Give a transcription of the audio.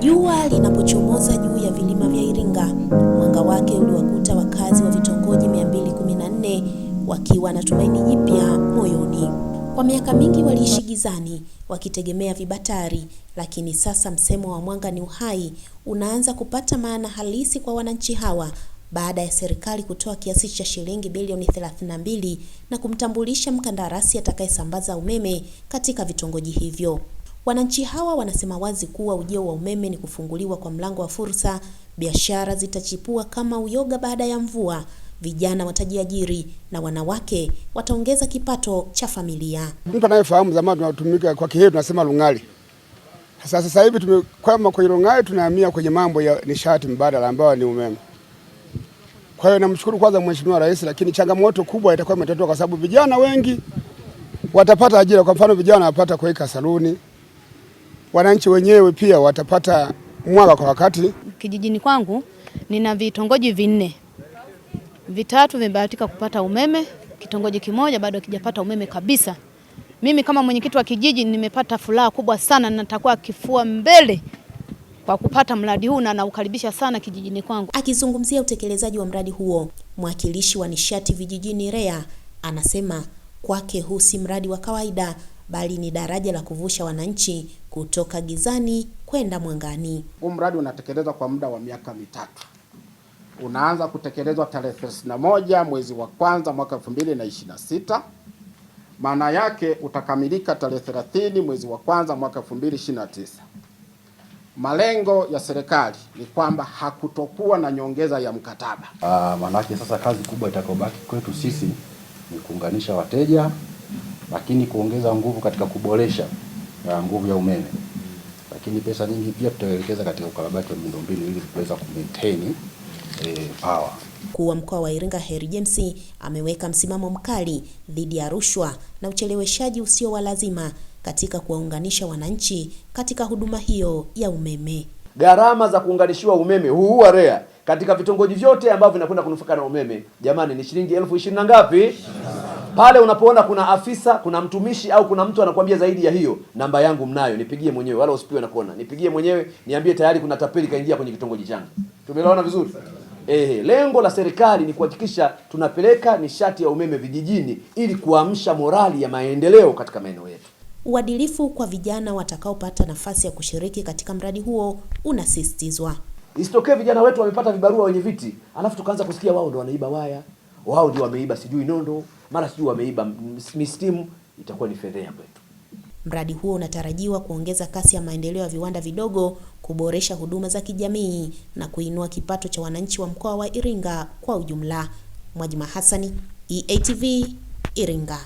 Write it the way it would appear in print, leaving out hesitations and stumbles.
Jua linapochomoza juu ya vilima vya Iringa, mwanga wake uliwakuta wakazi wa vitongoji 214 wakiwa na tumaini jipya moyoni. Kwa miaka mingi waliishi gizani wakitegemea vibatari, lakini sasa msemo wa mwanga ni uhai unaanza kupata maana halisi kwa wananchi hawa baada ya serikali kutoa kiasi cha shilingi bilioni 32 na kumtambulisha mkandarasi atakayesambaza umeme katika vitongoji hivyo. Wananchi hawa wanasema wazi kuwa ujio wa umeme ni kufunguliwa kwa mlango wa fursa, biashara zitachipua kama uyoga baada ya mvua, vijana watajiajiri na wanawake wataongeza kipato cha familia. Mtu anayefahamu zamani tunatumika kwa Kihehe tunasema lungali. Sasa hivi tumekwama kwenye lungali, tunahamia kwenye mambo ya nishati mbadala ambayo ni umeme. Kwa hiyo namshukuru kwanza Mheshimiwa Rais, lakini changamoto kubwa itakuwa imetatuliwa kwa sababu vijana wengi watapata ajira. Kwa mfano vijana wapata kuweka saluni. Wananchi wenyewe pia watapata mwanga kwa wakati. Kijijini kwangu nina vitongoji 4. 3 vimebahatika kupata umeme, kitongoji kimoja bado hakijapata umeme kabisa. Mimi kama mwenyekiti wa kijiji nimepata furaha kubwa sana, na nitakuwa kifua mbele kwa kupata mradi huu na naukaribisha sana kijijini kwangu. Akizungumzia utekelezaji wa mradi huo, mwakilishi wa nishati vijijini REA anasema kwake huu si mradi wa kawaida bali ni daraja la kuvusha wananchi kutoka gizani kwenda mwangani. Huu mradi unatekelezwa kwa muda wa miaka 3. Unaanza kutekelezwa tarehe 31 mwezi wa kwanza mwaka 2026. Maana yake utakamilika tarehe 30 mwezi wa kwanza mwaka 2029. Malengo ya serikali ni kwamba hakutokuwa na nyongeza ya mkataba. Maana yake sasa kazi kubwa itakayobaki kwetu sisi ni kuunganisha wateja, lakini kuongeza nguvu katika kuboresha nguvu ya umeme. Lakini pesa nyingi pia tutaelekeza katika ukarabati wa miundombinu ili kuweza kumaintain power. Mkuu wa mkoa wa Iringa Heri James ameweka msimamo mkali dhidi ya rushwa na ucheleweshaji usio wa lazima katika kuwaunganisha wananchi katika huduma hiyo ya umeme. Gharama za kuunganishiwa umeme huu wa REA katika vitongoji vyote ambavyo vinakwenda kunufaika na umeme, jamani, ni shilingi 20,000 na ngapi? Pale unapoona kuna afisa, kuna mtumishi au kuna mtu anakuambia zaidi ya hiyo, namba yangu mnayo, nipigie mwenyewe, wala usipiwe na kona. Nipigie mwenyewe, niambie tayari kuna tapeli kaingia kwenye kitongoji changu. Tumeelewana vizuri? Lengo la serikali ni kuhakikisha tunapeleka nishati ya umeme vijijini ili kuamsha morali ya maendeleo katika maeneo yetu. Uadilifu kwa vijana watakaopata nafasi ya kushiriki katika mradi huo unasisitizwa. Isitokee vijana wetu wamepata vibarua wenye viti, alafu tukaanza kusikia wao ndio wanaiba waya, wao ndio wameiba sijui nondo, mara sijui wameiba mistimu, itakuwa ni fedheha kwetu. Mradi huo unatarajiwa kuongeza kasi ya maendeleo ya viwanda vidogo, kuboresha huduma za kijamii na kuinua kipato cha wananchi wa mkoa wa Iringa kwa ujumla. Mwajima Hassani, EATV, Iringa.